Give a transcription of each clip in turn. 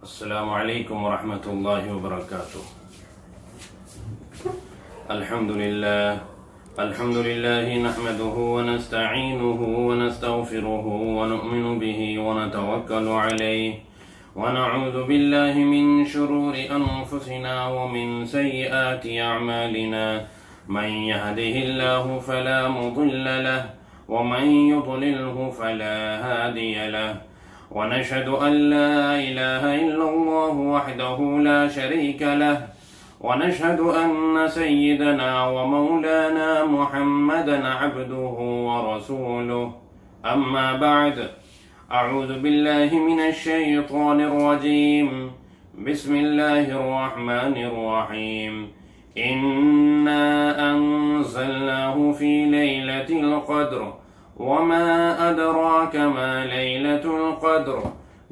السلام علیکم ورحمۃ اللہ وبرکاتہ۔ الحمد للہ نحمده ونستعینه ونستغفره ونؤمن به ونتوکل علیہ ونعوذ باللہ من شرور انفسنا ومن سیئات اعمالنا، من يهده الله فلا مضل له ومن يضلله فلا هادي له، ونشهد أن لا إله إلا الله وحده لا شريك له، ونشهد أن سيدنا ومولانا محمدا عبده ورسوله، أما بعد، أعوذ بالله من الشيطان الرجيم، بسم الله الرحمن الرحيم، إنا أنزلناه في ليلة القدر، وما أدراك ما ليلة القدر،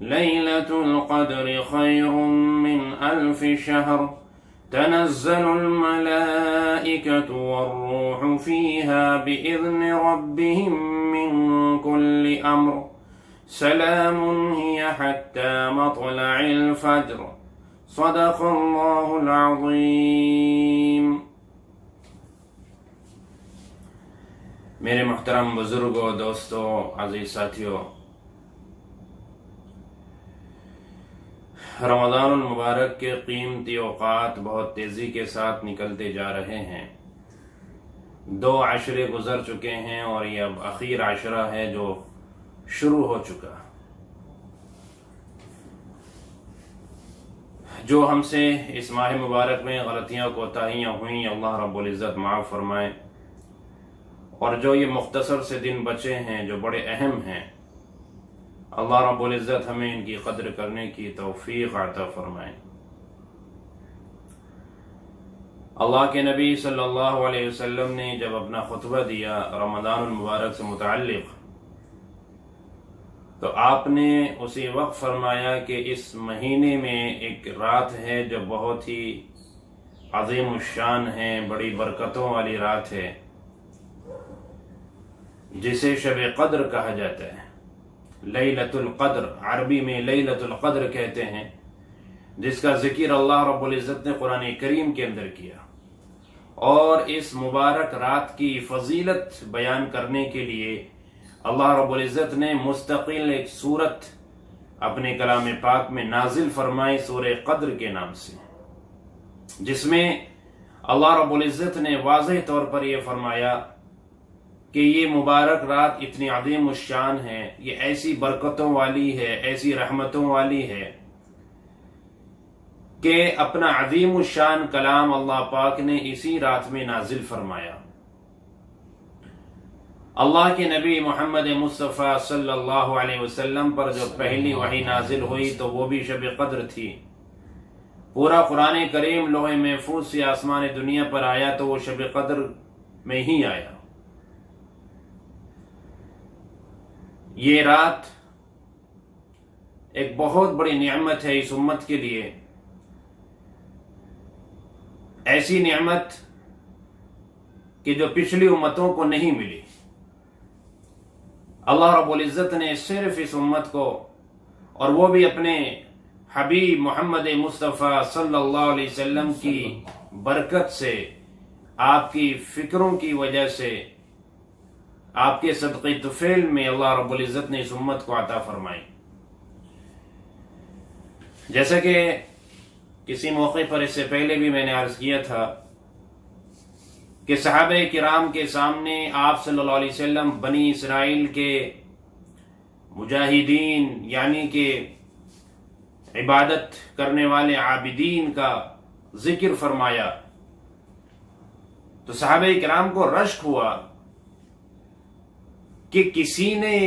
ليلة القدر خير من 1000 شهر، تنزل الملائكة والروح فيها بإذن ربهم من كل أمر، سلام هي حتى مطلع الفجر، صدق الله العظيم۔ میرے محترم بزرگوں، دوستوں، عزیز ساتھیوں، رمضان المبارک کے قیمتی اوقات بہت تیزی کے ساتھ نکلتے جا رہے ہیں۔ 2 عشرے گزر چکے ہیں اور یہ اب اخیر عشرہ ہے جو شروع ہو چکا۔ جو ہم سے اس ماہ مبارک میں غلطیاں کوتاہیاں ہوئیں، اللہ رب العزت معاف فرمائے، اور جو یہ مختصر سے دن بچے ہیں جو بڑے اہم ہیں، اللہ رب العزت ہمیں ان کی قدر کرنے کی توفیق عطا فرمائے۔ اللہ کے نبی صلی اللہ علیہ وسلم نے جب اپنا خطبہ دیا رمضان المبارک سے متعلق، تو آپ نے اسی وقت فرمایا کہ اس مہینے میں ایک رات ہے جو بہت ہی عظیم الشان ہے، بڑی برکتوں والی رات ہے، جسے شب قدر کہا جاتا ہے۔ لیلۃ القدر، عربی میں لیلۃ القدر کہتے ہیں، جس کا ذکر اللہ رب العزت نے قرآن کریم کے اندر کیا، اور اس مبارک رات کی فضیلت بیان کرنے کے لیے اللہ رب العزت نے مستقل ایک سورت اپنے کلام پاک میں نازل فرمائی، سورہ قدر کے نام سے، جس میں اللہ رب العزت نے واضح طور پر یہ فرمایا کہ یہ مبارک رات اتنی عظیم الشان ہے، یہ ایسی برکتوں والی ہے، ایسی رحمتوں والی ہے کہ اپنا عظیم الشان کلام اللہ پاک نے اسی رات میں نازل فرمایا۔ اللہ کے نبی محمد مصطفیٰ صلی اللہ علیہ وسلم پر جو پہلی وحی نازل ہوئی تو وہ بھی شب قدر تھی۔ پورا قرآن کریم لوح محفوظ سے آسمان دنیا پر آیا تو وہ شب قدر میں ہی آیا۔ یہ رات ایک بہت بڑی نعمت ہے اس امت کے لیے، ایسی نعمت کہ جو پچھلی امتوں کو نہیں ملی۔ اللہ رب العزت نے صرف اس امت کو، اور وہ بھی اپنے حبیب محمد مصطفیٰ صلی اللہ علیہ وسلم کی برکت سے، آپ کی فکروں کی وجہ سے، آپ کے صدقہ طفیل میں اللہ رب العزت نے اس امت کو عطا فرمائی۔ جیسا کہ کسی موقع پر اس سے پہلے بھی میں نے عرض کیا تھا کہ صحابہ کرام کے سامنے آپ صلی اللہ علیہ وسلم بنی اسرائیل کے مجاہدین، یعنی کہ عبادت کرنے والے عابدین کا ذکر فرمایا، تو صحابہ کرام کو رشک ہوا کہ کسی نے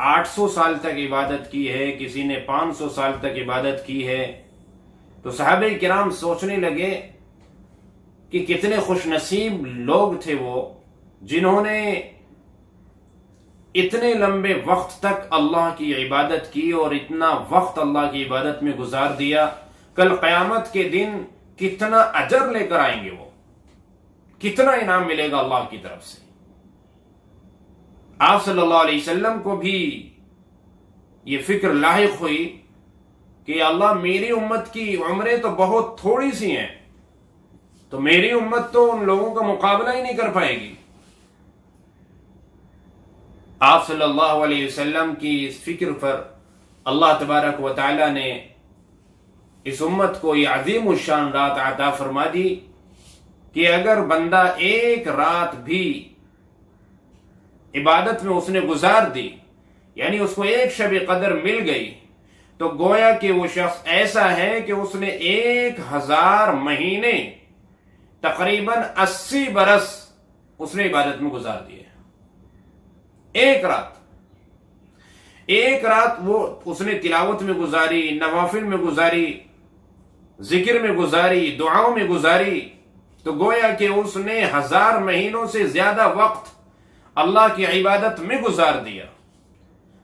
800 سال تک عبادت کی ہے، کسی نے 500 سال تک عبادت کی ہے، تو صحابہ کرام سوچنے لگے کہ کتنے خوش نصیب لوگ تھے وہ جنہوں نے اتنے لمبے وقت تک اللہ کی عبادت کی اور اتنا وقت اللہ کی عبادت میں گزار دیا، کل قیامت کے دن کتنا اجر لے کر آئیں گے، وہ کتنا انعام ملے گا اللہ کی طرف سے۔ آپ صلی اللہ علیہ وسلم کو بھی یہ فکر لاحق ہوئی کہ اللہ میری امت کی عمریں تو بہت تھوڑی سی ہیں، تو میری امت تو ان لوگوں کا مقابلہ ہی نہیں کر پائے گی۔ آپ صلی اللہ علیہ وسلم کی اس فکر پر اللہ تبارک و تعالی نے اس امت کو یہ عظیم الشان رات عطا فرما دی کہ اگر بندہ ایک رات بھی عبادت میں اس نے گزار دی، یعنی اس کو ایک شب قدر مل گئی، تو گویا کہ وہ شخص ایسا ہے کہ اس نے 1000 مہینے تقریباً 80 برس اس نے عبادت میں گزار دیے۔ ایک رات وہ اس نے تلاوت میں گزاری، نوافل میں گزاری، ذکر میں گزاری، دعاؤں میں گزاری، تو گویا کہ اس نے 1000 مہینوں سے زیادہ وقت اللہ کی عبادت میں گزار دیا۔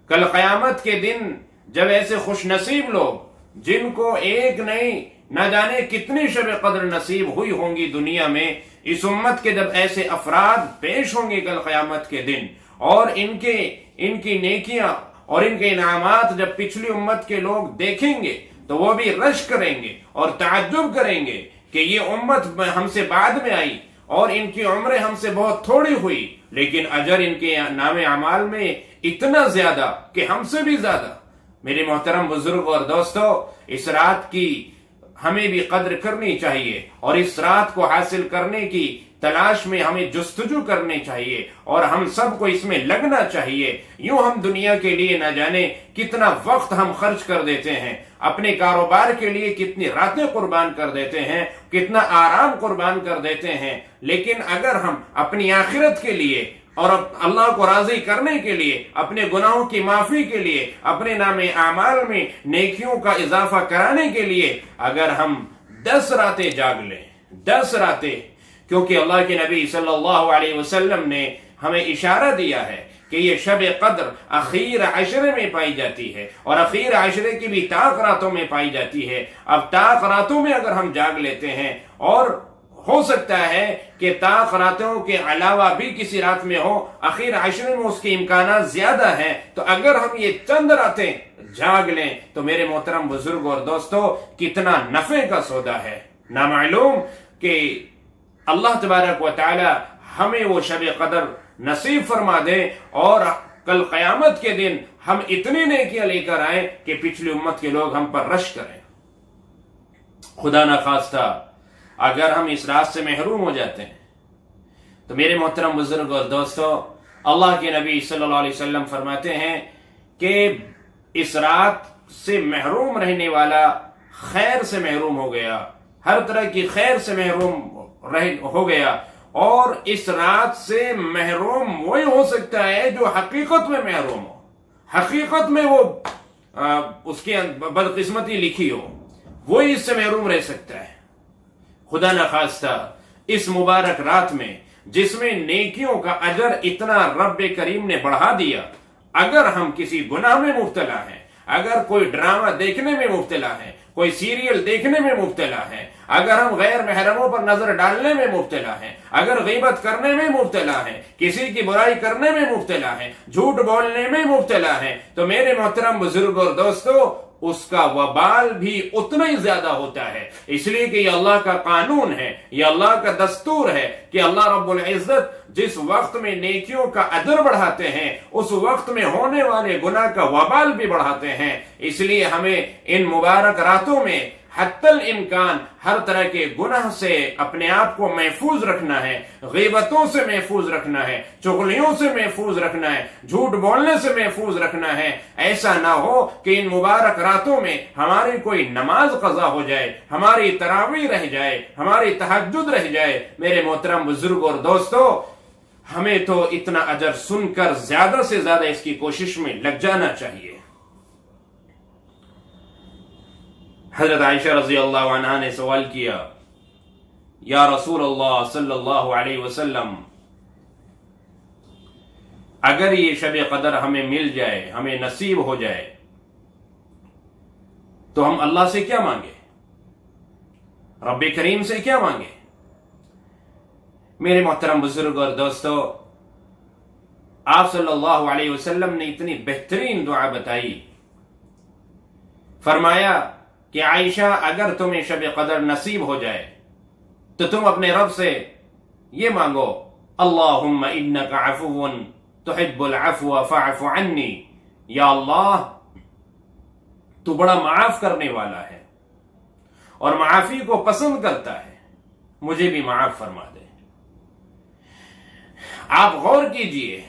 کل قیامت کے دن جب ایسے خوش نصیب لوگ جن کو ایک نہیں نہ جانے کتنی شب قدر نصیب ہوئی ہوں گی دنیا میں، اس امت کے جب ایسے افراد پیش ہوں گے کل قیامت کے دن، اور ان کی نیکیاں اور ان کے انعامات جب پچھلی امت کے لوگ دیکھیں گے تو وہ بھی رشک کریں گے اور تعجب کریں گے کہ یہ امت ہم سے بعد میں آئی اور ان کی عمریں ہم سے بہت تھوڑی ہوئی، لیکن اجر ان کے نام اعمال میں اتنا زیادہ کہ ہم سے بھی زیادہ۔ میرے محترم بزرگ اور دوستو، اس رات کی ہمیں بھی قدر کرنی چاہیے، اور اس رات کو حاصل کرنے کی تلاش میں ہمیں جستجو کرنی چاہیے، اور ہم سب کو اس میں لگنا چاہیے۔ یوں ہم دنیا کے لیے نہ جانے کتنا وقت ہم خرچ کر دیتے ہیں، اپنے کاروبار کے لیے کتنی راتیں قربان کر دیتے ہیں، کتنا آرام قربان کر دیتے ہیں، لیکن اگر ہم اپنی آخرت کے لیے اور اللہ کو راضی کرنے کے لیے، اپنے گناہوں کی معافی کے لیے، اپنے نام اعمال میں نیکیوں کا اضافہ کرانے کے لیے اگر ہم 10 راتیں جاگ لیں، 10 راتیں، کیونکہ اللہ کے نبی صلی اللہ علیہ وسلم نے ہمیں اشارہ دیا ہے کہ یہ شب قدر اخیر عشرے میں پائی جاتی ہے، اور اخیر عشرے کی بھی طاق راتوں میں پائی جاتی ہے۔ اب طاق راتوں میں اگر ہم جاگ لیتے ہیں، اور ہو سکتا ہے کہ طاق راتوں کے علاوہ بھی کسی رات میں ہو، اخیر عشرے میں اس کے امکانات زیادہ ہیں، تو اگر ہم یہ چند راتیں جاگ لیں تو میرے محترم بزرگ اور دوستو کتنا نفع کا سودا ہے۔ نامعلوم کہ اللہ تبارک و تعالی ہمیں وہ شب قدر نصیب فرما دے، اور کل قیامت کے دن ہم اتنی نیکیاں لے کر آئیں کہ پچھلی امت کے لوگ ہم پر رشک کریں۔ خدا نخواستہ اگر ہم اس رات سے محروم ہو جاتے ہیں تو میرے محترم بزرگ اور دوستو، اللہ کے نبی صلی اللہ علیہ وسلم فرماتے ہیں کہ اس رات سے محروم رہنے والا خیر سے محروم ہو گیا، ہر طرح کی خیر سے محروم ہو گیا، اور اس رات سے محروم وہی ہو سکتا ہے جو حقیقت میں محروم ہو، حقیقت میں وہ اس کی بدقسمتی لکھی ہو، وہی اس سے محروم رہ سکتا ہے۔ خدا نخواستہ اس مبارک رات میں جس میں نیکیوں کا اجر اتنا رب کریم نے بڑھا دیا، اگر ہم کسی گناہ میں مبتلا ہیں، اگر کوئی ڈرامہ دیکھنے میں مبتلا ہے، کوئی سیریل دیکھنے میں مبتلا ہے، اگر ہم غیر محرموں پر نظر ڈالنے میں مبتلا ہیں، اگر غیبت کرنے میں مبتلا ہیں، کسی کی برائی کرنے میں مبتلا ہیں، جھوٹ بولنے میں مبتلا ہیں، تو میرے محترم بزرگ اور دوستو اس کا وبال بھی اتنا ہی زیادہ ہوتا ہے، اس لیے کہ یہ اللہ کا قانون ہے، یہ اللہ کا دستور ہے کہ اللہ رب العزت جس وقت میں نیکیوں کا اجر بڑھاتے ہیں اس وقت میں ہونے والے گناہ کا وبال بھی بڑھاتے ہیں۔ اس لیے ہمیں ان مبارک راتوں میں حتی الامکان ہر طرح کے گناہ سے اپنے آپ کو محفوظ رکھنا ہے، غیبتوں سے محفوظ رکھنا ہے، چغلیوں سے محفوظ رکھنا ہے، جھوٹ بولنے سے محفوظ رکھنا ہے۔ ایسا نہ ہو کہ ان مبارک راتوں میں ہماری کوئی نماز قضا ہو جائے، ہماری تراویح رہ جائے، ہماری تہجد رہ جائے۔ میرے محترم بزرگ اور دوستو، ہمیں تو اتنا اجر سن کر زیادہ سے زیادہ اس کی کوشش میں لگ جانا چاہیے۔ حضرت عائشہ رضی اللہ عنہا نے سوال کیا، یا رسول اللہ صلی اللہ علیہ وسلم، اگر یہ شب قدر ہمیں مل جائے، ہمیں نصیب ہو جائے، تو ہم اللہ سے کیا مانگے، رب کریم سے کیا مانگے؟ میرے محترم بزرگ اور دوستو، آپ صلی اللہ علیہ وسلم نے اتنی بہترین دعا بتائی، فرمایا کہ عائشہ اگر تمہیں شب قدر نصیب ہو جائے تو تم اپنے رب سے یہ مانگو اللہم انک عفو تحب العفو فاعف عنی، یا اللہ تو بڑا معاف کرنے والا ہے اور معافی کو پسند کرتا ہے، مجھے بھی معاف فرما دے۔ آپ غور کیجئے،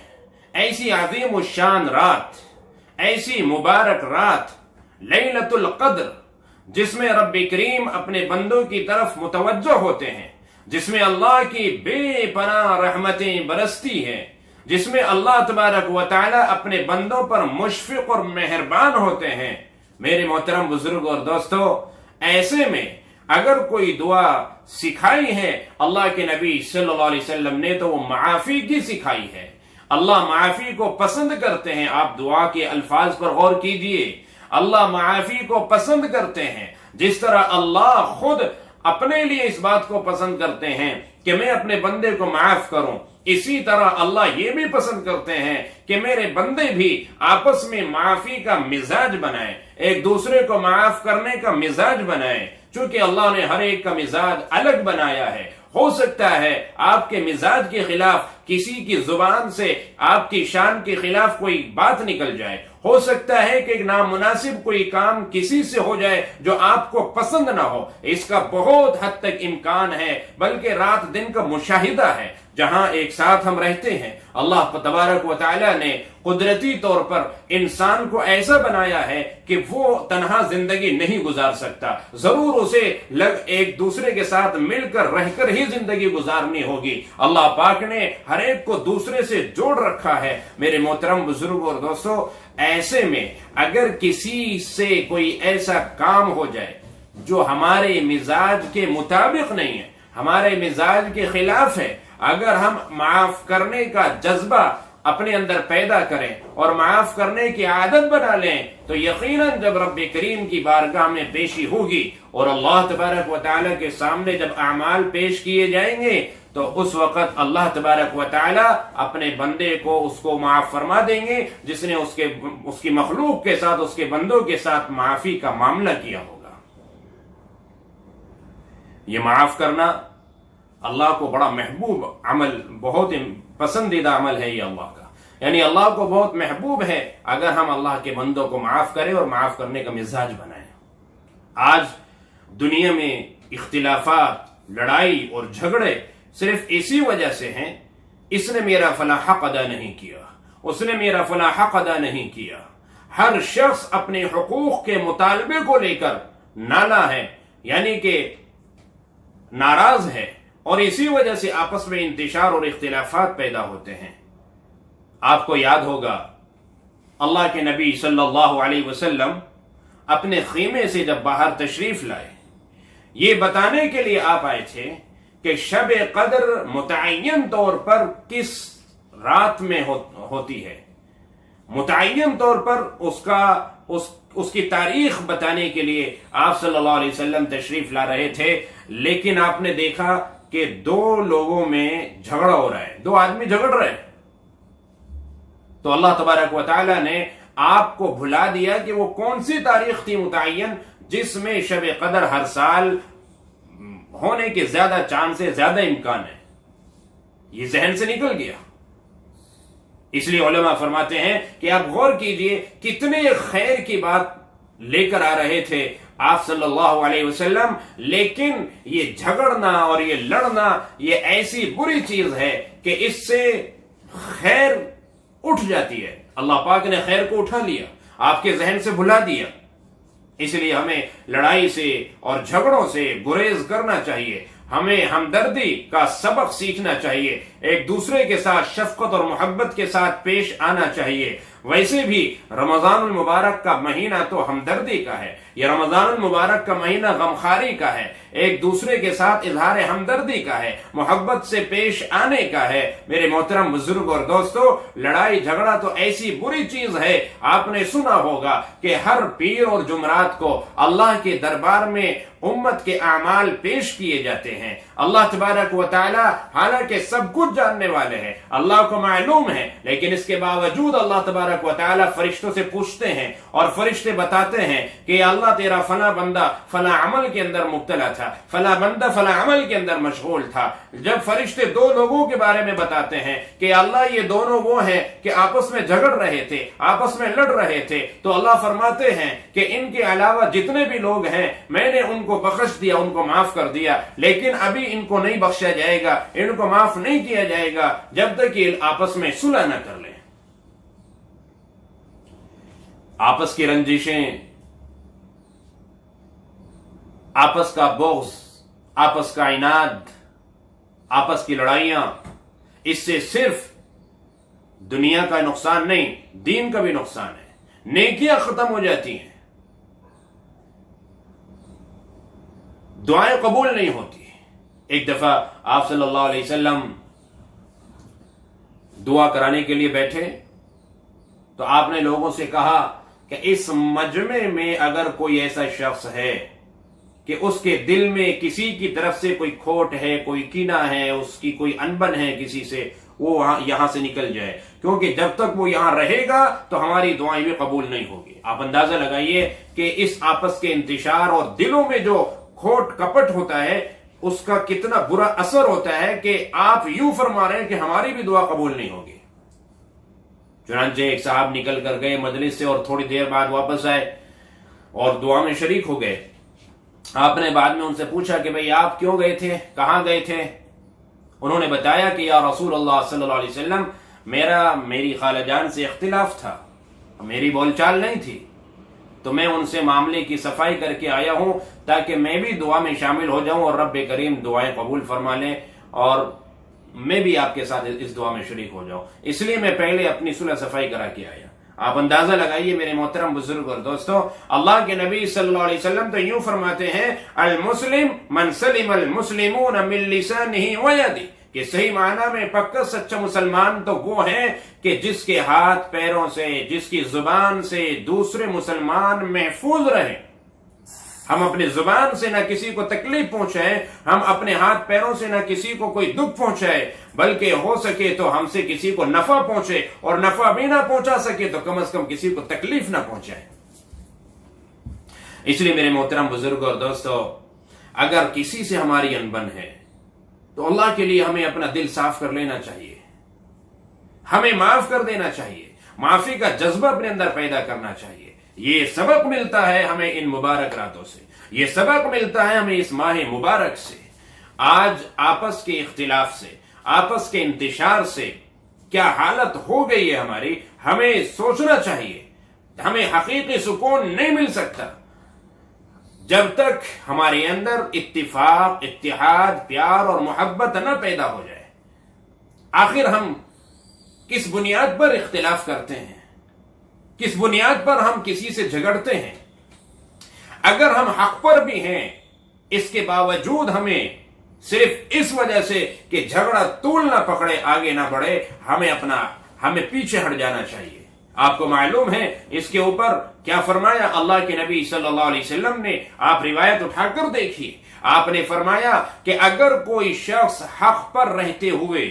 ایسی عظیم الشان رات، ایسی مبارک رات لیلۃ القدر، جس میں رب کریم اپنے بندوں کی طرف متوجہ ہوتے ہیں، جس میں اللہ کی بے پناہ رحمتیں برستی ہیں، جس میں اللہ تبارک و تعالی اپنے بندوں پر مشفق اور مہربان ہوتے ہیں۔ میرے محترم بزرگ اور دوستو، ایسے میں اگر کوئی دعا سکھائی ہے اللہ کے نبی صلی اللہ علیہ وسلم نے تو وہ معافی کی سکھائی ہے۔ اللہ معافی کو پسند کرتے ہیں۔ آپ دعا کے الفاظ پر غور کیجئے، اللہ معافی کو پسند کرتے ہیں، جس طرح اللہ خود اپنے لیے اس بات کو پسند کرتے ہیں کہ میں اپنے بندے کو معاف کروں، اسی طرح اللہ یہ بھی پسند کرتے ہیں کہ میرے بندے بھی آپس میں معافی کا مزاج بنائیں، ایک دوسرے کو معاف کرنے کا مزاج بنائیں۔ چونکہ اللہ نے ہر ایک کا مزاج الگ بنایا ہے، ہو سکتا ہے آپ کے مزاج کے خلاف کسی کی زبان سے آپ کی شان کے خلاف کوئی بات نکل جائے، ہو سکتا ہے کہ ایک نامناسب کوئی کام کسی سے ہو جائے جو آپ کو پسند نہ ہو، اس کا بہت حد تک امکان ہے، بلکہ رات دن کا مشاہدہ ہے۔ جہاں ایک ساتھ ہم رہتے ہیں، اللہ تبارک و تعالی نے قدرتی طور پر انسان کو ایسا بنایا ہے کہ وہ تنہا زندگی نہیں گزار سکتا، ضرور اسے ایک دوسرے کے ساتھ مل کر رہ کر ہی زندگی گزارنی ہوگی۔ اللہ پاک نے ہر ایک کو دوسرے سے جوڑ رکھا ہے۔ میرے محترم بزرگ اور دوستو، ایسے میں اگر کسی سے کوئی ایسا کام ہو جائے جو ہمارے مزاج کے مطابق نہیں ہے، ہمارے مزاج کے خلاف ہے، اگر ہم معاف کرنے کا جذبہ اپنے اندر پیدا کریں اور معاف کرنے کی عادت بنا لیں تو یقیناً جب رب کریم کی بارگاہ میں پیشی ہوگی اور اللہ تبارک و تعالیٰ کے سامنے جب اعمال پیش کیے جائیں گے تو اس وقت اللہ تبارک و تعالیٰ اپنے بندے کو اس کو معاف فرما دیں گے جس نے اس کی مخلوق کے ساتھ، اس کے بندوں کے ساتھ معافی کا معاملہ کیا ہوگا۔ یہ معاف کرنا اللہ کو بڑا محبوب عمل، بہت پسندیدہ عمل ہے یہ اللہ کا، یعنی اللہ کو بہت محبوب ہے اگر ہم اللہ کے بندوں کو معاف کریں اور معاف کرنے کا مزاج بنائیں۔ آج دنیا میں اختلافات، لڑائی اور جھگڑے صرف اسی وجہ سے ہیں، اس نے میرا فلاں حق ادا نہیں کیا، اس نے میرا فلاں حق ادا نہیں کیا۔ ہر شخص اپنے حقوق کے مطالبے کو لے کر نالا ہے، یعنی کہ ناراض ہے، اور اسی وجہ سے آپس میں انتشار اور اختلافات پیدا ہوتے ہیں۔ آپ کو یاد ہوگا اللہ کے نبی صلی اللہ علیہ وسلم اپنے خیمے سے جب باہر تشریف لائے، یہ بتانے کے لیے آپ آئے تھے کہ شب قدر متعین طور پر کس رات میں ہوتی ہے، متعین طور پر اس کی تاریخ بتانے کے لیے آپ صلی اللہ علیہ وسلم تشریف لا رہے تھے، لیکن آپ نے دیکھا کہ دو لوگوں میں جھگڑا ہو رہا ہے، دو آدمی جھگڑ رہے ہیں، تو اللہ تبارک و تعالی نے آپ کو بھلا دیا کہ وہ کون سی تاریخ تھی متعین جس میں شب قدر ہر سال ہونے کے زیادہ چانس سے زیادہ امکان ہے۔ یہ ذہن سے نکل گیا۔ اس لیے علماء فرماتے ہیں کہ آپ غور کیجئے کتنے خیر کی بات لے کر آ رہے تھے آپ صلی اللہ علیہ وسلم، لیکن یہ جھگڑنا اور یہ لڑنا یہ ایسی بری چیز ہے کہ اس سے خیر اٹھ جاتی ہے۔ اللہ پاک نے خیر کو اٹھا لیا، آپ کے ذہن سے بھلا دیا۔ اس لیے ہمیں لڑائی سے اور جھگڑوں سے گریز کرنا چاہیے، ہمیں ہمدردی کا سبق سیکھنا چاہیے، ایک دوسرے کے ساتھ شفقت اور محبت کے ساتھ پیش آنا چاہیے۔ ویسے بھی رمضان المبارک کا مہینہ تو ہمدردی کا ہے، یہ رمضان المبارک کا مہینہ غمخواری کا ہے، ایک دوسرے کے ساتھ اظہار ہمدردی کا ہے، محبت سے پیش آنے کا ہے۔ میرے محترم بزرگ اور دوستو، لڑائی جھگڑا تو ایسی بری چیز ہے، آپ نے سنا ہوگا کہ ہر پیر اور جمعرات کو اللہ کے دربار میں امت کے اعمال پیش کیے جاتے ہیں۔ اللہ تبارک و تعالی حالانکہ سب کچھ خوب جاننے والے ہیں، اللہ کو معلوم ہے، لیکن اس کے باوجود اللہ تبارک و تعالی فرشتوں سے پوچھتے ہیں اور فرشتے بتاتے ہیں کہ اللہ تیرا فلاں بندہ فلاں عمل کے اندر مبتلا تھا، فلاں بندہ فلاں عمل کے اندر مشغول تھا۔ جب فرشتے دو لوگوں کے بارے میں بتاتے ہیں کہ اللہ یہ دونوں وہ ہیں کہ آپس میں جھگڑ رہے تھے، آپس میں لڑ رہے تھے، تو اللہ فرماتے ہیں کہ ان کے علاوہ جتنے بھی لوگ ہیں میں نے ان کو بخش دیا، ان کو معاف کر دیا، لیکن ابھی ان کو نہیں بخشا جائے گا، ان کو معاف نہیں کیا جائے گا جب تک یہ آپس میں صلح نہ کر لیں۔ آپس کی رنجشیں، آپس کا بغض، آپس کا عناد، آپس کی لڑائیاں، اس سے صرف دنیا کا نقصان نہیں، دین کا بھی نقصان ہے، نیکیاں ختم ہو جاتی ہیں، دعائیں قبول نہیں ہوتی۔ ایک دفعہ آپ صلی اللہ علیہ وسلم دعا کرانے کے لیے بیٹھے تو آپ نے لوگوں سے کہا کہ اس مجمع میں اگر کوئی ایسا شخص ہے کہ اس کے دل میں کسی کی طرف سے کوئی کھوٹ ہے، کوئی کینہ ہے، اس کی کوئی انبن ہے کسی سے، وہ یہاں سے نکل جائے، کیونکہ جب تک وہ یہاں رہے گا تو ہماری دعائیں بھی قبول نہیں ہوگی۔ آپ اندازہ لگائیے کہ اس آپس کے انتشار اور دلوں میں جو کھوٹ کپٹ ہوتا ہے اس کا کتنا برا اثر ہوتا ہے کہ آپ یوں فرما رہے ہیں کہ ہماری بھی دعا قبول نہیں ہوگی۔ چنانچہ ایک صاحب نکل کر گئے مجلس سے اور تھوڑی دیر بعد واپس آئے اور دعا میں شریک ہو گئے۔ آپ نے بعد میں ان سے پوچھا کہ بھئی آپ کیوں گئے تھے، کہاں گئے تھے؟ انہوں نے بتایا کہ یا رسول اللہ صلی اللہ علیہ وسلم میری خالہ جان سے اختلاف تھا، میری بول چال نہیں تھی، تو میں ان سے معاملے کی صفائی کر کے آیا ہوں تاکہ میں بھی دعا میں شامل ہو جاؤں اور رب کریم دعائیں قبول فرما لیں اور میں بھی آپ کے ساتھ اس دعا میں شریک ہو جاؤں، اس لیے میں پہلے اپنی صلح صفائی کرا کے آیا۔ آپ اندازہ لگائیے میرے محترم بزرگ اور دوستوں، اللہ کے نبی صلی اللہ علیہ وسلم تو یوں فرماتے ہیں المسلم من سلم المسلمون من لسانہ ویدہ، کہ صحیح معنی میں پکا سچا مسلمان تو وہ ہے کہ جس کے ہاتھ پیروں سے، جس کی زبان سے دوسرے مسلمان محفوظ رہیں۔ ہم اپنی زبان سے نہ کسی کو تکلیف پہنچائیں، ہم اپنے ہاتھ پیروں سے نہ کسی کو کوئی دکھ پہنچائے، بلکہ ہو سکے تو ہم سے کسی کو نفع پہنچے، اور نفع بھی نہ پہنچا سکے تو کم از کم کسی کو تکلیف نہ پہنچائے۔ اس لیے میرے محترم بزرگ اور دوستو، اگر کسی سے ہماری انبن ہے تو اللہ کے لیے ہمیں اپنا دل صاف کر لینا چاہیے، ہمیں معاف کر دینا چاہیے، معافی کا جذبہ اپنے اندر پیدا کرنا چاہیے۔ یہ سبق ملتا ہے ہمیں ان مبارک راتوں سے، یہ سبق ملتا ہے ہمیں اس ماہ مبارک سے۔ آج آپس کے اختلاف سے، آپس کے انتشار سے کیا حالت ہو گئی ہے ہماری، ہمیں سوچنا چاہیے۔ ہمیں حقیقی سکون نہیں مل سکتا جب تک ہمارے اندر اتفاق، اتحاد، پیار اور محبت نہ پیدا ہو جائے۔ آخر ہم کس بنیاد پر اختلاف کرتے ہیں، کس بنیاد پر ہم کسی سے جھگڑتے ہیں؟ اگر ہم حق پر بھی ہیں، اس کے باوجود ہمیں صرف اس وجہ سے کہ جھگڑا طول نہ پکڑے، آگے نہ بڑھے، ہمیں پیچھے ہٹ جانا چاہیے۔ آپ کو معلوم ہے اس کے اوپر کیا فرمایا اللہ کے نبی صلی اللہ علیہ وسلم نے؟ آپ روایت اٹھا کر دیکھیے، آپ نے فرمایا کہ اگر کوئی شخص حق پر رہتے ہوئے،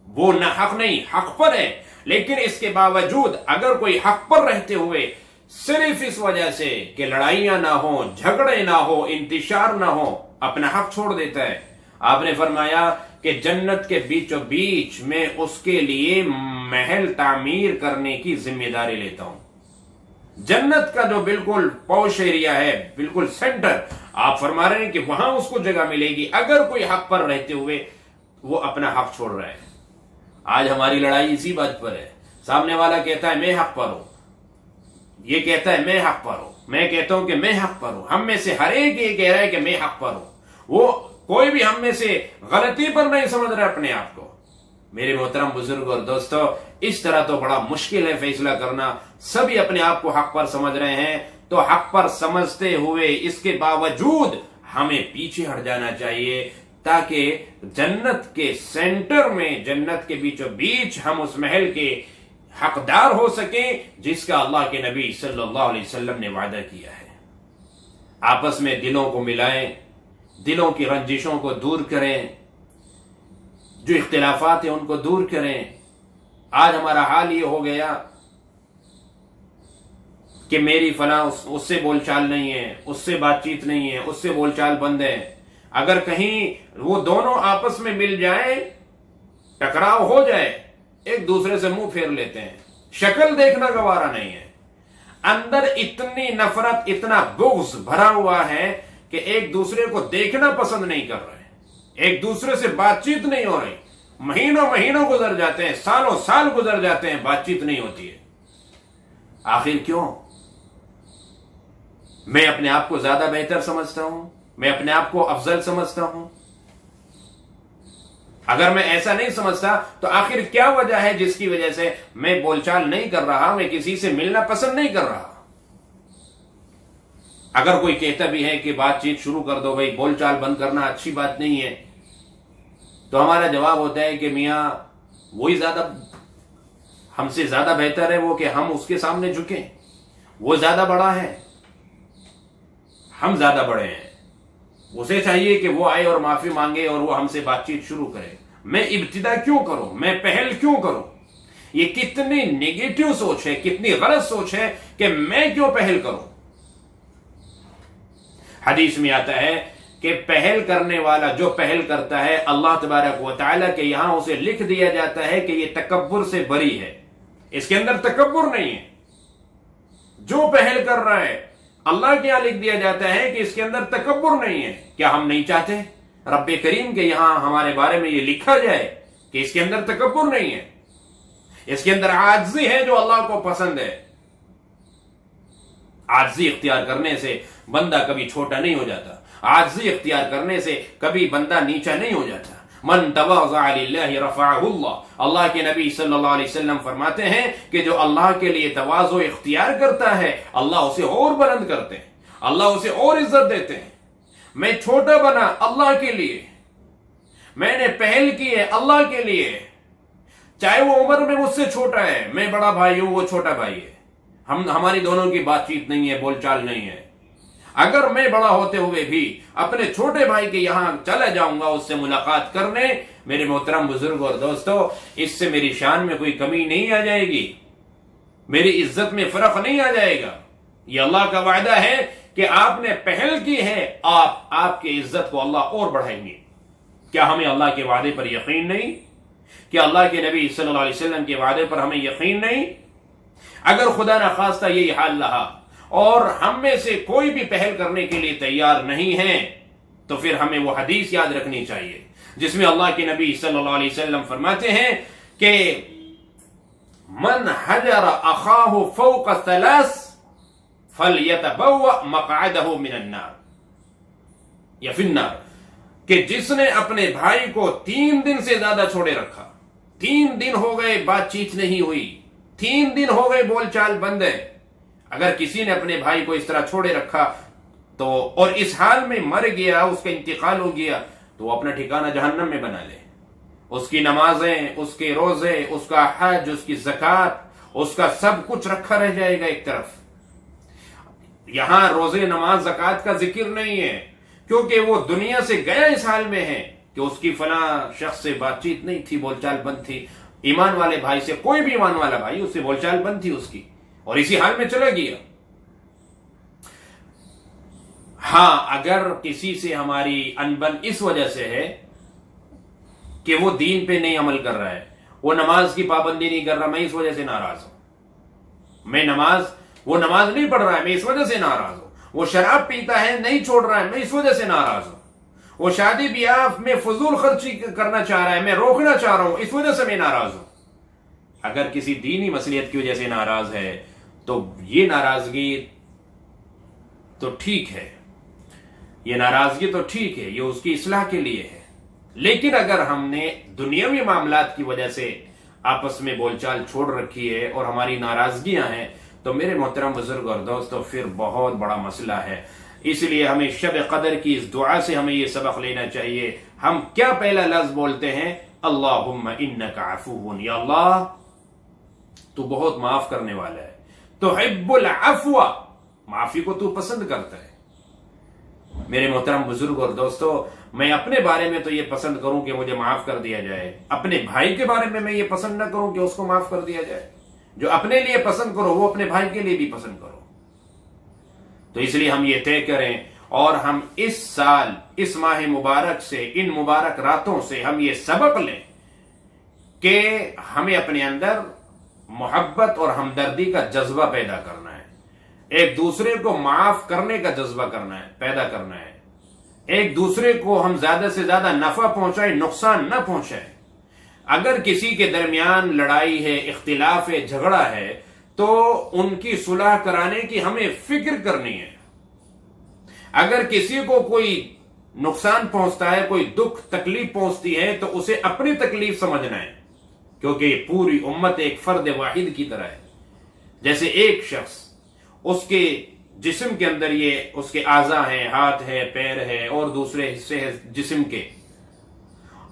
وہ نہ حق نہیں، حق پر ہے، لیکن اس کے باوجود اگر کوئی حق پر رہتے ہوئے صرف اس وجہ سے کہ لڑائیاں نہ ہوں، جھگڑے نہ ہو، انتشار نہ ہو، اپنا حق چھوڑ دیتا ہے، آپ نے فرمایا کہ جنت کے بیچوں بیچ میں اس کے لیے محل تعمیر کرنے کی ذمہ داری لیتا ہوں۔ جنت کا جو بالکل پوش ایریا ہے، بالکل سینٹر، آپ فرما رہے ہیں کہ وہاں اس کو جگہ ملے گی اگر کوئی حق پر رہتے ہوئے وہ اپنا حق چھوڑ رہا ہے۔ آج ہماری لڑائی اسی بات پر ہے، سامنے والا کہتا ہے میں حق پر ہوں، یہ کہتا ہے میں حق پر ہوں، میں کہتا ہوں کہ میں حق پر ہوں، ہم میں سے ہر ایک یہ کہہ رہا ہے کہ میں حق پر ہوں، وہ کوئی بھی ہم میں سے غلطی پر نہیں سمجھ رہا اپنے آپ کو۔ میرے محترم بزرگ اور دوستو، اس طرح تو بڑا مشکل ہے فیصلہ کرنا، سبھی اپنے آپ کو حق پر سمجھ رہے ہیں، تو حق پر سمجھتے ہوئے اس کے باوجود ہمیں پیچھے ہٹ جانا چاہیے تاکہ جنت کے سینٹر میں، جنت کے بیچوں بیچ ہم اس محل کے حقدار ہو سکیں جس کا اللہ کے نبی صلی اللہ علیہ وسلم نے وعدہ کیا ہے۔ آپس میں دلوں کو ملائیں، دلوں کی رنجشوں کو دور کریں، جو اختلافات ہیں ان کو دور کریں. آج ہمارا حال یہ ہو گیا کہ میری فلاں اس سے بول چال نہیں ہے، اس سے بات چیت نہیں ہے، اس سے بول چال بند ہے. اگر کہیں وہ دونوں آپس میں مل جائیں، ٹکراؤ ہو جائے، ایک دوسرے سے منہ پھیر لیتے ہیں، شکل دیکھنا گوارا نہیں ہے. اندر اتنی نفرت، اتنا بغض بھرا ہوا ہے کہ ایک دوسرے کو دیکھنا پسند نہیں کر رہے، ایک دوسرے سے بات چیت نہیں ہو رہی. مہینوں مہینوں گزر جاتے ہیں، سالوں سال گزر جاتے ہیں، بات چیت نہیں ہوتی ہے. آخر کیوں؟ میں اپنے آپ کو زیادہ بہتر سمجھتا ہوں، میں اپنے آپ کو افضل سمجھتا ہوں. اگر میں ایسا نہیں سمجھتا تو آخر کیا وجہ ہے جس کی وجہ سے میں بول چال نہیں کر رہا، میں کسی سے ملنا پسند نہیں کر رہا؟ اگر کوئی کہتا بھی ہے کہ بات چیت شروع کر دو بھائی، بول چال بند کرنا اچھی بات نہیں ہے، تو ہمارا جواب ہوتا ہے کہ میاں وہی زیادہ ہم سے زیادہ بہتر ہے وہ کہ ہم اس کے سامنے جھکیں. وہ زیادہ بڑا ہے، ہم زیادہ بڑے ہیں. اسے چاہیے کہ وہ آئے اور معافی مانگے اور وہ ہم سے بات چیت شروع کرے. میں ابتدا کیوں کروں؟ میں پہل کیوں کروں؟ یہ کتنی نیگیٹو سوچ ہے، کتنی غلط سوچ ہے کہ میں کیوں پہل کروں. حدیث میں آتا ہے کہ پہل کرنے والا جو پہل کرتا ہے، اللہ تبارک و تعالیٰ کے یہاں اسے لکھ دیا جاتا ہے کہ یہ تکبر سے بری ہے، اس کے اندر تکبر نہیں ہے. جو پہل کر رہا ہے اللہ کے یہاں لکھ دیا جاتا ہے کہ اس کے اندر تکبر نہیں ہے. کیا ہم نہیں چاہتے رب کریم کے یہاں ہمارے بارے میں یہ لکھا جائے کہ اس کے اندر تکبر نہیں ہے، اس کے اندر عاجزی ہے جو اللہ کو پسند ہے. عاجزی اختیار کرنے سے بندہ کبھی چھوٹا نہیں ہو جاتا، عاجزی اختیار کرنے سے کبھی بندہ نیچا نہیں ہو جاتا. من تواضع للہ رفعہ اللہ. اللہ کے نبی صلی اللہ علیہ وسلم فرماتے ہیں کہ جو اللہ کے لیے تواضع اختیار کرتا ہے اللہ اسے اور بلند کرتے ہیں، اللہ اسے اور عزت دیتے ہیں. میں چھوٹا بنا اللہ کے لیے، میں نے پہل کی ہے اللہ کے لیے، چاہے وہ عمر میں مجھ سے چھوٹا ہے، میں بڑا بھائی ہوں وہ چھوٹا بھائی ہے، ہماری دونوں کی بات چیت نہیں ہے، بول چال نہیں ہے. اگر میں بڑا ہوتے ہوئے بھی اپنے چھوٹے بھائی کے یہاں چلا جاؤں گا اس سے ملاقات کرنے، میرے محترم بزرگ اور دوستو، اس سے میری شان میں کوئی کمی نہیں آ جائے گی، میری عزت میں فرق نہیں آ جائے گا. یہ اللہ کا وعدہ ہے کہ آپ نے پہل کی ہے، آپ کی عزت کو اللہ اور بڑھائیں گے. کیا ہمیں اللہ کے وعدے پر یقین نہیں؟ کیا اللہ کے نبی صلی اللہ علیہ وسلم کے وعدے پر ہمیں یقین نہیں؟ اگر خدا نخواستہ یہی حال رہا اور ہم میں سے کوئی بھی پہل کرنے کے لیے تیار نہیں ہے تو پھر ہمیں وہ حدیث یاد رکھنی چاہیے جس میں اللہ کے نبی صلی اللہ علیہ وسلم فرماتے ہیں کہ من حجر اخاہ فوق ثلاث فلیتبوأ مقعدہ من النار یا فی النار، کہ جس نے اپنے بھائی کو 3 دن سے زیادہ چھوڑے رکھا، 3 دن ہو گئے بات چیت نہیں ہوئی، 3 دن ہو گئے بول چال بند ہے، اگر کسی نے اپنے بھائی کو اس طرح چھوڑے رکھا تو اور اس حال میں مر گیا، اس کا انتقال ہو گیا، تو وہ اپنا ٹھکانہ جہنم میں بنا لے. اس کی نمازیں، اس کے روزے، اس کا حج، اس کی زکوٰۃ، اس کا سب کچھ رکھا رہ جائے گا ایک طرف. یہاں روزے، نماز، زکوٰۃ کا ذکر نہیں ہے کیونکہ وہ دنیا سے گیا اس حال میں ہے کہ اس کی فلاں شخص سے بات چیت نہیں تھی، بول چال بند تھی. ایمان والے بھائی سے، کوئی بھی ایمان والا بھائی، اس سے بول چال بند تھی اس کی، اور اسی حال میں چلا گیا. ہاں اگر کسی سے ہماری انبن اس وجہ سے ہے کہ وہ دین پہ نہیں عمل کر رہا ہے، وہ نماز کی پابندی نہیں کر رہا، میں اس وجہ سے ناراض ہوں، وہ نماز نہیں پڑھ رہا ہے، میں اس وجہ سے ناراض ہوں، وہ شراب پیتا ہے نہیں چھوڑ رہا ہے، میں اس وجہ سے ناراض ہوں، وہ شادی بیاہ میں فضول خرچی کرنا چاہ رہا ہے، میں روکنا چاہ رہا ہوں، اس وجہ سے میں ناراض ہوں. اگر کسی دینی مصلحت کی وجہ سے ناراض ہے تو یہ ناراضگی تو ٹھیک ہے، یہ ناراضگی تو ٹھیک ہے، یہ اس کی اصلاح کے لیے ہے. لیکن اگر ہم نے دنیاوی معاملات کی وجہ سے آپس میں بول چال چھوڑ رکھی ہے اور ہماری ناراضگیاں ہیں تو میرے محترم بزرگ اور دوستو پھر بہت بڑا مسئلہ ہے. اس لیے ہمیں شب قدر کی اس دعا سے ہمیں یہ سبق لینا چاہیے. ہم کیا پہلا لفظ بولتے ہیں؟ اللہم انک عفو، یا اللہ تو بہت معاف کرنے والا ہے، تحب العفو، معافی کو تو پسند کرتا ہے. میرے محترم بزرگ اور دوستو، میں اپنے بارے میں تو یہ پسند کروں کہ مجھے معاف کر دیا جائے، اپنے بھائی کے بارے میں یہ پسند نہ کروں کہ اس کو معاف کر دیا جائے۔ جو اپنے لیے پسند کرو وہ اپنے بھائی کے لیے بھی پسند کرو۔ تو اس لیے ہم یہ طے کریں اور ہم اس سال اس ماہ مبارک سے، ان مبارک راتوں سے ہم یہ سبق لیں کہ ہمیں اپنے اندر محبت اور ہمدردی کا جذبہ پیدا کرنا ہے، ایک دوسرے کو معاف کرنے کا جذبہ پیدا کرنا ہے، ایک دوسرے کو ہم زیادہ سے زیادہ نفع پہنچائیں، نقصان نہ پہنچائیں۔ اگر کسی کے درمیان لڑائی ہے، اختلاف ہے، جھگڑا ہے تو ان کی صلح کرانے کی ہمیں فکر کرنی ہے۔ اگر کسی کو کوئی نقصان پہنچتا ہے، کوئی دکھ تکلیف پہنچتی ہے تو اسے اپنی تکلیف سمجھنا ہے، کیونکہ پوری امت ایک فرد واحد کی طرح ہے۔ جیسے ایک شخص، اس کے جسم کے اندر یہ اس کے اعضاء ہیں، ہاتھ ہے، پیر ہے اور دوسرے حصے ہیں جسم کے۔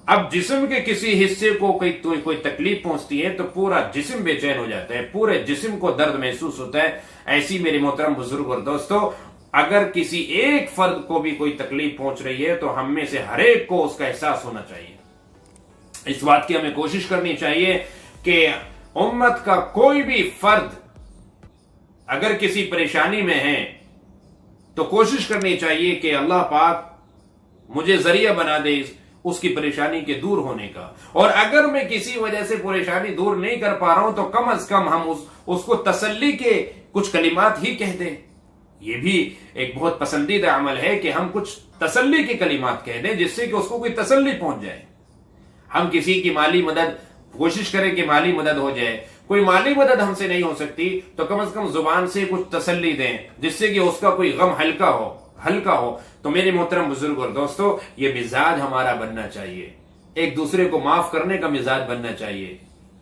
اب جسم کے کسی حصے کو کوئی تکلیف پہنچتی ہے تو پورا جسم بے چین ہو جاتا ہے، پورے جسم کو درد محسوس ہوتا ہے۔ ایسی میرے محترم بزرگ اور دوستو، اگر کسی ایک فرد کو بھی کوئی تکلیف پہنچ رہی ہے تو ہم میں سے ہر ایک کو اس کا احساس ہونا چاہیے۔ اس بات کی ہمیں کوشش کرنی چاہیے کہ امت کا کوئی بھی فرد اگر کسی پریشانی میں ہے تو کوشش کرنی چاہیے کہ اللہ پاک مجھے ذریعہ بنا دے اس کی پریشانی کے دور ہونے کا، اور اگر میں کسی وجہ سے پریشانی دور نہیں کر پا رہا ہوں تو کم از کم ہم اس کو تسلی کے کچھ کلمات ہی کہہ دیں۔ یہ بھی ایک بہت پسندیدہ عمل ہے کہ ہم کچھ تسلی کے کلمات کہہ دیں جس سے کہ اس کو کوئی تسلی پہنچ جائے۔ ہم کسی کی مالی مدد کوشش کریں کہ مالی مدد ہو جائے، کوئی مالی مدد ہم سے نہیں ہو سکتی تو کم از کم زبان سے کچھ تسلی دیں جس سے کہ اس کا کوئی غم ہلکا ہو۔ تو میرے محترم بزرگ اور دوستو، یہ مزاج ہمارا بننا چاہیے، ایک دوسرے کو معاف کرنے کا مزاج بننا چاہیے۔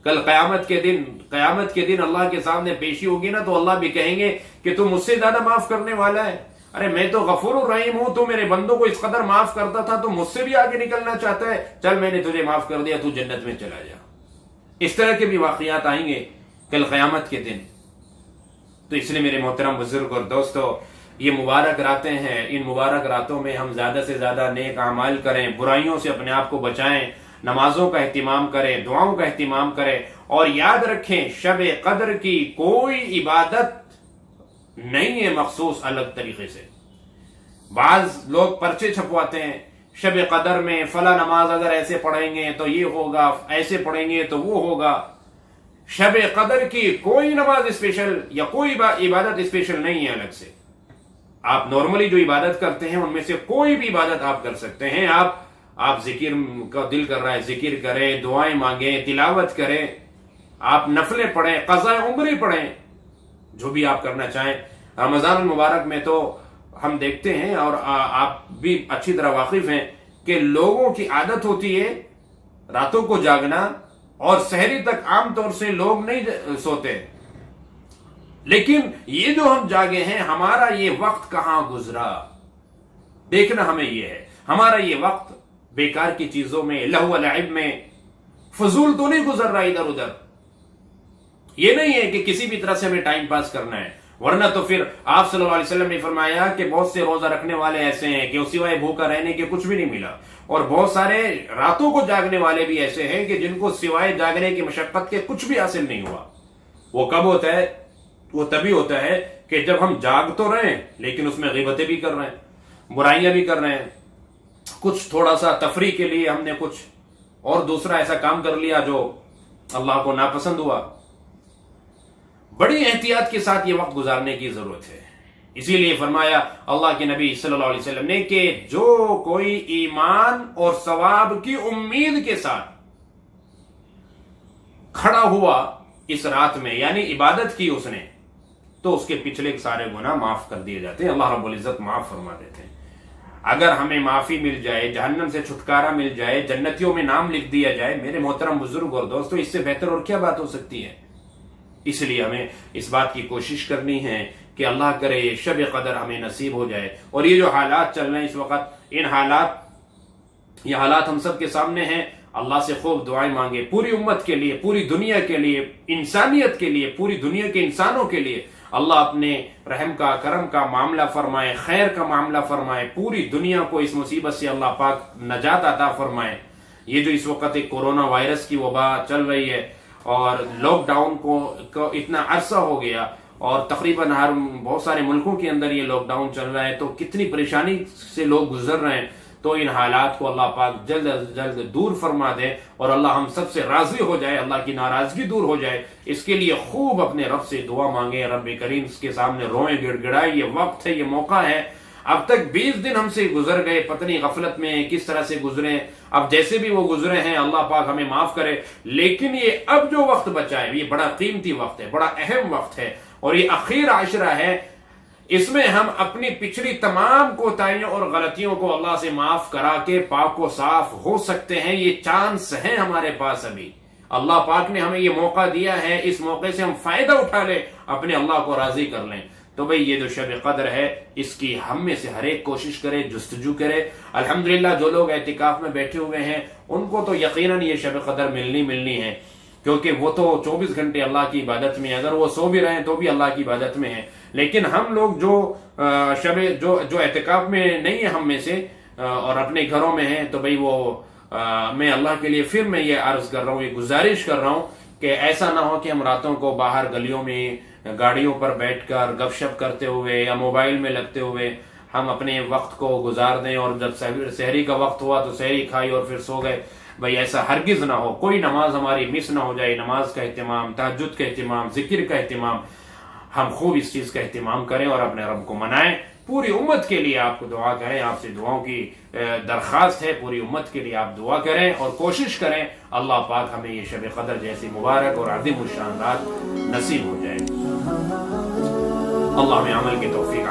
کل قیامت کے دن اللہ کے سامنے پیشی ہوگی نا تو اللہ بھی کہیں گے کہ تو مجھ سے زیادہ معاف کرنے والا ہے۔ ارے میں تو غفور الرحیم ہوں، تو میرے بندوں کو اس قدر معاف کرتا تھا تو مجھ سے بھی آگے نکلنا چاہتا ہے، چل میں نے تجھے معاف کر دیا، تو جنت میں چلا جا۔ اس طرح کے بھی واقعات آئیں گے کل قیامت کے دن۔ تو اس لیے میرے محترم بزرگ اور دوستو، یہ مبارک راتیں ہیں، ان مبارک راتوں میں ہم زیادہ سے زیادہ نیک اعمال کریں، برائیوں سے اپنے آپ کو بچائیں، نمازوں کا اہتمام کریں، دعاؤں کا اہتمام کریں، اور یاد رکھیں شب قدر کی کوئی عبادت نہیں ہے مخصوص الگ طریقے سے۔ بعض لوگ پرچے چھپواتے ہیں، شب قدر میں فلاں نماز اگر ایسے پڑھیں گے تو یہ ہوگا، ایسے پڑھیں گے تو وہ ہوگا۔ شب قدر کی کوئی نماز اسپیشل یا کوئی عبادت اسپیشل نہیں ہے الگ سے۔ آپ نارملی جو عبادت کرتے ہیں ان میں سے کوئی بھی عبادت آپ کر سکتے ہیں۔ آپ ذکر کا دل کر رہا ہے، ذکر کریں، دعائیں مانگیں، تلاوت کریں، آپ نفلیں پڑھیں، قضاء عمریں پڑھیں، جو بھی آپ کرنا چاہیں۔ رمضان المبارک میں تو ہم دیکھتے ہیں اور آپ بھی اچھی طرح واقف ہیں کہ لوگوں کی عادت ہوتی ہے راتوں کو جاگنا، اور سحری تک عام طور سے لوگ نہیں سوتے، لیکن یہ جو ہم جاگے ہیں ہمارا یہ وقت کہاں گزرا دیکھنا ہمیں یہ ہے۔ ہمارا یہ وقت بیکار کی چیزوں میں، لہو و لعب میں فضول تو نہیں گزر رہا ادھر ادھر۔ یہ نہیں ہے کہ کسی بھی طرح سے ہمیں ٹائم پاس کرنا ہے، ورنہ تو پھر آپ صلی اللہ علیہ وسلم نے فرمایا کہ بہت سے روزہ رکھنے والے ایسے ہیں کہ سوائے بھوکا رہنے کے کچھ بھی نہیں ملا، اور بہت سارے راتوں کو جاگنے والے بھی ایسے ہیں کہ جن کو سوائے جاگنے کی مشقت کے کچھ بھی حاصل نہیں ہوا۔ وہ کب ہوتا ہے؟ وہ تبھی ہوتا ہے کہ جب ہم جاگ تو رہے ہیں لیکن اس میں غیبتیں بھی کر رہے ہیں، برائیاں بھی کر رہے ہیں، کچھ تھوڑا سا تفریح کے لیے ہم نے کچھ اور دوسرا ایسا کام کر لیا جو اللہ کو ناپسند ہوا۔ بڑی احتیاط کے ساتھ یہ وقت گزارنے کی ضرورت ہے۔ اسی لیے فرمایا اللہ کے نبی صلی اللہ علیہ وسلم نے کہ جو کوئی ایمان اور ثواب کی امید کے ساتھ کھڑا ہوا اس رات میں، یعنی عبادت کی اس نے، تو اس کے پچھلے سارے گناہ معاف کر دیے جاتے ہیں، اللہ رب العزت معاف فرما دیتے ہیں۔ اگر ہمیں معافی مل جائے، جہنم سے چھٹکارا مل جائے، جنتیوں میں نام لکھ دیا جائے، میرے محترم بزرگ اور دوستو، اس سے بہتر اور کیا بات ہو سکتی ہے؟ اس لیے ہمیں اس بات کی کوشش کرنی ہے کہ اللہ کرے یہ شب قدر ہمیں نصیب ہو جائے۔ اور یہ جو حالات چل رہے ہیں اس وقت، یہ حالات ہم سب کے سامنے ہیں۔ اللہ سے خوب دعائیں مانگے، پوری امت کے لیے، پوری دنیا کے لیے، انسانیت کے لیے، پوری دنیا کے انسانوں کے لیے اللہ اپنے رحم کا کرم کا معاملہ فرمائے، خیر کا معاملہ فرمائے، پوری دنیا کو اس مصیبت سے اللہ پاک نجات عطا فرمائے۔ یہ جو اس وقت ایک کورونا وائرس کی وبا چل رہی ہے اور لاک ڈاؤن کو اتنا عرصہ ہو گیا اور تقریباً بہت سارے ملکوں کے اندر یہ لاک ڈاؤن چل رہا ہے، تو کتنی پریشانی سے لوگ گزر رہے ہیں، تو ان حالات کو اللہ پاک جلد از جلد دور فرما دے اور اللہ ہم سب سے راضی ہو جائے، اللہ کی ناراضگی دور ہو جائے۔ اس کے لیے خوب اپنے رب سے دعا مانگے، رب کریم کے سامنے روئیں گڑ گڑائیں۔ یہ وقت ہے، یہ موقع ہے۔ اب تک 20 دن ہم سے گزر گئے، پتہ نہیں غفلت میں کس طرح سے گزرے، اب جیسے بھی وہ گزرے ہیں اللہ پاک ہمیں معاف کرے، لیکن یہ اب جو وقت بچا ہے یہ بڑا قیمتی وقت ہے، بڑا اہم وقت ہے، اور یہ اخیر عشرہ ہے۔ اس میں ہم اپنی پچھلی تمام کوتاہیوں اور غلطیوں کو اللہ سے معاف کرا کے پاک و صاف ہو سکتے ہیں۔ یہ چانس ہے ہمارے پاس، ابھی اللہ پاک نے ہمیں یہ موقع دیا ہے، اس موقع سے ہم فائدہ اٹھا لیں، اپنے اللہ کو راضی کر لیں۔ تو بھئی یہ جو شب قدر ہے اس کی ہم میں سے ہر ایک کوشش کرے، جستجو کرے۔ الحمدللہ جو لوگ اعتکاف میں بیٹھے ہوئے ہیں ان کو تو یقیناً یہ شب قدر ملنی ہے، کیونکہ وہ تو 24 گھنٹے اللہ کی عبادت میں، اگر وہ سو بھی رہے ہیں تو بھی اللہ کی عبادت میں ہیں۔ لیکن ہم لوگ جو اعتکاف میں نہیں ہیں ہم میں سے اور اپنے گھروں میں ہیں، تو بھئی وہ میں اللہ کے لیے پھر میں یہ عرض کر رہا ہوں، یہ گزارش کر رہا ہوں کہ ایسا نہ ہو کہ ہم راتوں کو باہر گلیوں میں گاڑیوں پر بیٹھ کر گپ شپ کرتے ہوئے یا موبائل میں لگتے ہوئے ہم اپنے وقت کو گزار دیں، اور جب سحری کا وقت ہوا تو سحری کھائی اور پھر سو گئے۔ بھئی ایسا ہرگز نہ ہو، کوئی نماز ہماری مس نہ ہو جائے۔ نماز کا اہتمام، تہجد کا اہتمام، ذکر کا اہتمام، ہم خوب اس چیز کا اہتمام کریں اور اپنے رب کو منائیں۔ پوری امت کے لیے آپ کو دعا کریں، آپ سے دعاؤں کی درخواست ہے، پوری امت کے لیے آپ دعا کریں اور کوشش کریں اللہ پاک ہمیں یہ شب قدر جیسی مبارک اور عظیم الشان رات نصیب ہو جائے۔ اللہ ہمیں عمل کی توفیق